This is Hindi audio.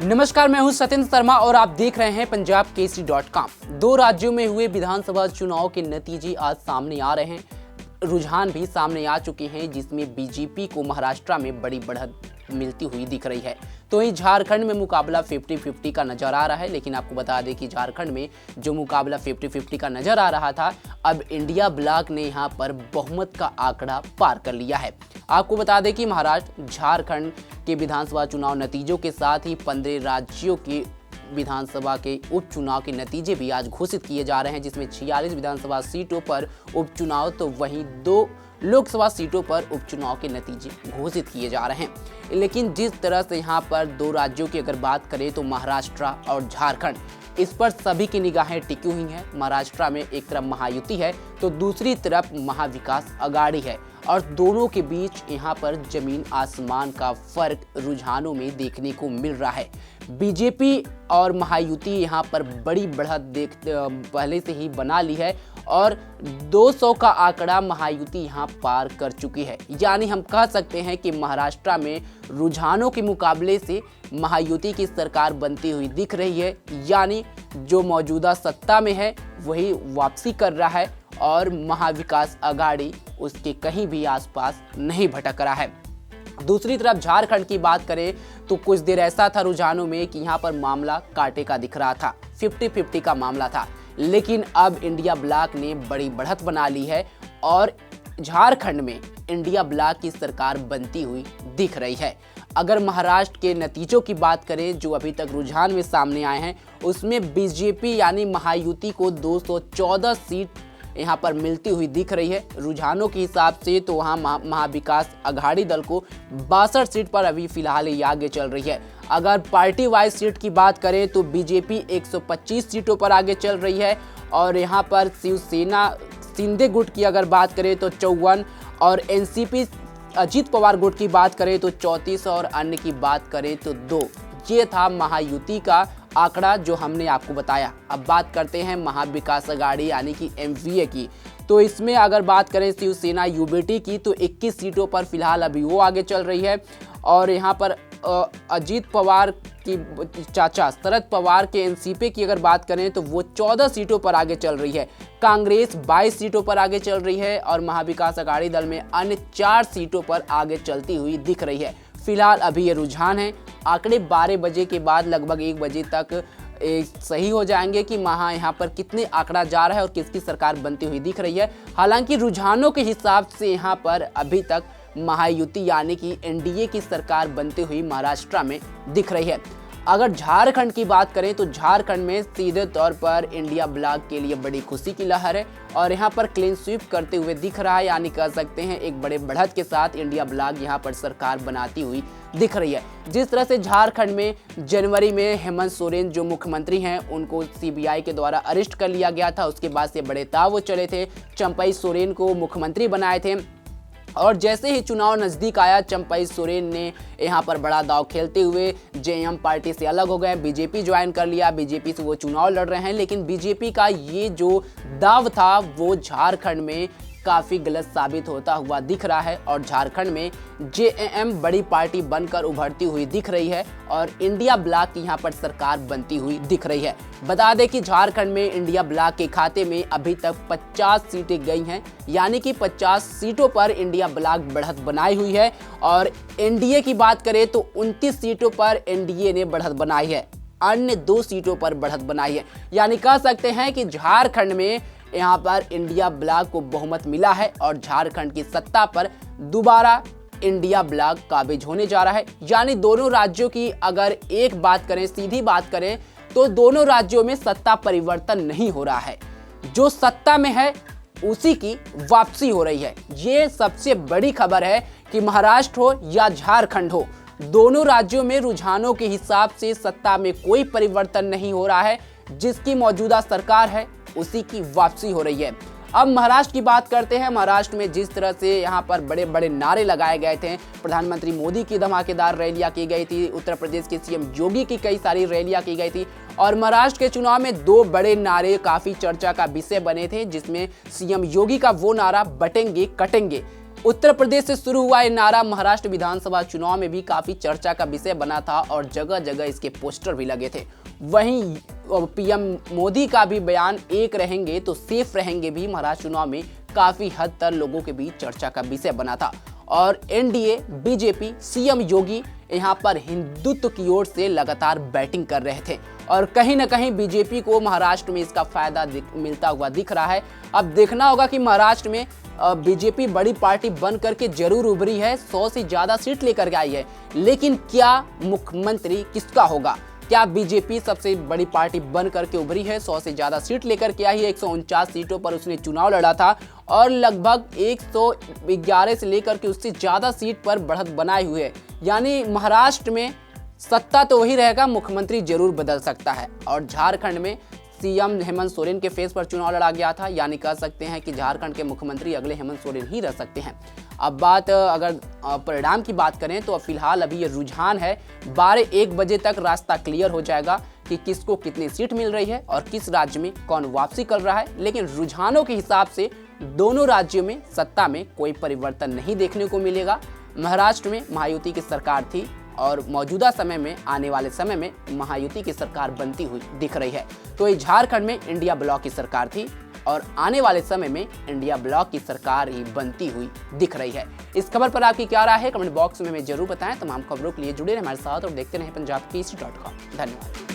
नमस्कार, मैं हूं सत्येंद्र शर्मा और आप देख रहे हैं पंजाब केसरी.com। 2 राज्यों में हुए विधानसभा चुनाव के नतीजे आज सामने आ रहे हैं। रुझान भी सामने आ चुके हैं, जिसमें बीजेपी को महाराष्ट्र में बड़ी बढ़त मिलती हुई दिख रही है। तो वहीं झारखंड में मुकाबला 50-50 का नजर आ रहा है। लेकिन आपको बता दें कि झारखंड में जो मुकाबला 50-50 का नजर आ रहा था, अब इंडिया ब्लॉक ने यहां पर बहुमत का आंकड़ा पार कर लिया है। आपको बता दें कि महाराष्ट्र, झारखंड के विधानसभा चुनाव नतीजों के साथ ही 15 राज्यों के विधानसभा के उपचुनाव के नतीजे भी आज घोषित किए जा रहे हैं, जिसमें 46 विधानसभा सीटों पर उपचुनाव तो वहीं 2 लोकसभा सीटों पर उपचुनाव के नतीजे घोषित किए जा रहे हैं। लेकिन जिस तरह से यहाँ पर 2 राज्यों की अगर बात करें तो महाराष्ट्र और झारखंड, इस पर सभी की निगाहें टिकी हुई हैं। महाराष्ट्र में एक तरफ महायुति है तो दूसरी तरफ महाविकास अघाड़ी है और दोनों के बीच यहाँ पर जमीन आसमान का फर्क रुझानों में देखने को मिल रहा है। बीजेपी और महायुति यहाँ पर बड़ी बढ़त पहले से ही बना ली है और 200 का आंकड़ा महायुति यहाँ पार कर चुकी है। यानी हम कह सकते हैं कि महाराष्ट्र में रुझानों के मुकाबले से महायुति की सरकार बनती हुई दिख रही है। यानी जो मौजूदा सत्ता में है वही वापसी कर रहा है और महाविकास अघाड़ी उसके कहीं भी आसपास नहीं भटक रहा है। दूसरी तरफ झारखंड की बात करें तो कुछ देर ऐसा था रुझानों में कि यहाँ पर मामला कांटे का दिख रहा था, 50-50 का मामला था। लेकिन अब इंडिया ब्लॉक ने बड़ी बढ़त बना ली है और झारखंड में इंडिया ब्लॉक की सरकार बनती हुई दिख रही है। अगर महाराष्ट्र के नतीजों की बात करें जो अभी तक रुझान में सामने आए हैं, उसमें बीजेपी यानी महायुति को 214 सीट यहाँ पर मिलती हुई दिख रही है। रुझानों के हिसाब से तो वहाँ महाविकास अघाड़ी दल को 62 सीट पर अभी फिलहाल ये आगे चल रही है। अगर पार्टी वाइज सीट की बात करें तो बीजेपी 125 सीटों पर आगे चल रही है और यहाँ पर शिवसेना शिंदे गुट की अगर बात करें तो 54 और एनसीपी अजीत पवार गुट की बात करें तो 34 और अन्य की बात करें तो 2। ये था महायुति का आंकड़ा जो हमने आपको बताया। अब बात करते हैं महाविकास अघाड़ी यानी कि एमवीए की। तो इसमें अगर बात करें शिवसेना यूबीटी की तो 21 सीटों पर फिलहाल अभी वो आगे चल रही है और यहाँ पर अजीत पवार की चाचा शरद पवार के एनसीपी की अगर बात करें तो वो 14 सीटों पर आगे चल रही है। कांग्रेस 22 सीटों पर आगे चल रही है और महाविकास अघाड़ी दल में अन्य 4 सीटों पर आगे चलती हुई दिख रही है। फिलहाल अभी ये रुझान है। आंकड़े 12 बजे के बाद लगभग 1 बजे तक सही हो जाएंगे कि यहाँ पर कितने आंकड़ा जा रहा है और किसकी सरकार बनती हुई दिख रही है। हालांकि रुझानों के हिसाब से यहाँ पर अभी तक महायुति यानी कि एनडीए की सरकार बनती हुई महाराष्ट्र में दिख रही है। अगर झारखंड की बात करें तो झारखंड में सीधे तौर पर इंडिया ब्लॉक के लिए बड़ी खुशी की लहर है और यहाँ पर क्लीन स्वीप करते हुए दिख रहा है। यानी कह सकते हैं एक बड़े बढ़त के साथ इंडिया ब्लॉक यहाँ पर सरकार बनाती हुई दिख रही है। जिस तरह से झारखंड में जनवरी में हेमंत सोरेन जो मुख्यमंत्री हैं उनको सीबीआई के द्वारा अरेस्ट कर लिया गया था, उसके बाद से बड़े दाव चले थे, चंपई सोरेन को मुख्यमंत्री बनाए थे और जैसे ही चुनाव नज़दीक आया चंपई सोरेन ने यहाँ पर बड़ा दाव खेलते हुए जेएम पार्टी से अलग हो गए, बीजेपी ज्वाइन कर लिया, बीजेपी से वो चुनाव लड़ रहे हैं। लेकिन बीजेपी का ये जो दाव था वो झारखंड में काफ़ी गलत साबित होता हुआ दिख रहा है और झारखंड में जेएम बड़ी पार्टी बनकर उभरती हुई दिख रही है और इंडिया ब्लॉक की यहाँ पर सरकार बनती हुई दिख रही है। बता दें कि झारखंड में इंडिया ब्लॉक के खाते में अभी तक 50 सीटें गई हैं, यानी कि 50 सीटों पर इंडिया ब्लॉक बढ़त बनाई हुई है और एनडीए की बात करें तो 29 सीटों पर एनडीए ने बढ़त बनाई है, अन्य 2 सीटों पर बढ़त बनाई है। यानी कह सकते हैं कि झारखंड में यहाँ पर इंडिया ब्लॉक को बहुमत मिला है और झारखंड की सत्ता पर दोबारा इंडिया ब्लॉक काबिज होने जा रहा है। यानी दोनों राज्यों की अगर एक बात करें, सीधी बात करें तो दोनों राज्यों में सत्ता परिवर्तन नहीं हो रहा है, जो सत्ता में है उसी की वापसी हो रही है। ये सबसे बड़ी खबर है कि महाराष्ट्र हो या झारखंड हो, दोनों राज्यों में रुझानों के हिसाब से सत्ता में कोई परिवर्तन नहीं हो रहा है। जिसकी मौजूदा सरकार है उसी की वापसी हो रही है। अब महाराष्ट्र की बात करते हैं। महाराष्ट्र में जिस तरह से यहाँ पर बड़े बड़े नारे लगाए गए थे, प्रधानमंत्री मोदी की धमाकेदार रैलियां की गई थी, उत्तर प्रदेश के सीएम योगी की कई सारी रैलियां की गई थी और महाराष्ट्र के चुनाव में 2 बड़े नारे काफी चर्चा का विषय बने थे, जिसमें सीएम योगी का वो नारा बटेंगे कटेंगे उत्तर प्रदेश से शुरू हुआ ये नारा महाराष्ट्र विधानसभा चुनाव में भी काफी चर्चा का विषय बना था और जगह जगह इसके पोस्टर भी लगे थे। वहीं पीएम मोदी का भी बयान एक रहेंगे तो सेफ रहेंगे भी महाराष्ट्र चुनाव में काफी हद तक लोगों के बीच चर्चा का विषय बना था। और एनडीए, बीजेपी, सीएम योगी यहाँ पर हिंदुत्व की ओर से लगातार बैटिंग कर रहे थे और कहीं ना कहीं बीजेपी को महाराष्ट्र में इसका फायदा मिलता हुआ दिख रहा है। अब देखना होगा कि महाराष्ट्र में बीजेपी बड़ी पार्टी बन करके जरूर उभरी है, 100 से ज्यादा सीट लेकर के आई है, लेकिन क्या मुख्यमंत्री किसका होगा? क्या बीजेपी सबसे बड़ी पार्टी बन करके उभरी है, 100 से ज्यादा सीट लेकर के आई है, 149 सीटों पर उसने चुनाव लड़ा था और लगभग 111 से लेकर के उससे ज्यादा सीट पर बढ़त बनाए हुए है। यानी महाराष्ट्र में सत्ता तो वही रहेगा, मुख्यमंत्री जरूर बदल सकता है। और झारखंड में सीएम हेमंत सोरेन के फेस पर चुनाव लड़ा गया था, यानी कह सकते हैं कि झारखंड के मुख्यमंत्री अगले हेमंत सोरेन ही रह सकते हैं। अब बात अगर परिणाम की बात करें तो फिलहाल अभी ये रुझान है, 12-1 बजे तक रास्ता क्लियर हो जाएगा कि किसको कितनी सीट मिल रही है और किस राज्य में कौन वापसी कर रहा है। लेकिन रुझानों के हिसाब से दोनों राज्यों में सत्ता में कोई परिवर्तन नहीं देखने को मिलेगा। महाराष्ट्र में महायुति की सरकार थी और मौजूदा समय में, आने वाले समय में महायुति की सरकार बनती हुई दिख रही है। तो ये झारखंड में इंडिया ब्लॉक की सरकार थी और आने वाले समय में इंडिया ब्लॉक की सरकार ही बनती हुई दिख रही है। इस खबर पर आपकी क्या राय है, कमेंट बॉक्स में हमें जरूर बताएं। तमाम खबरों के लिए जुड़े रहें हमारे साथ और देखते रहें पंजाब केसरी.com। धन्यवाद।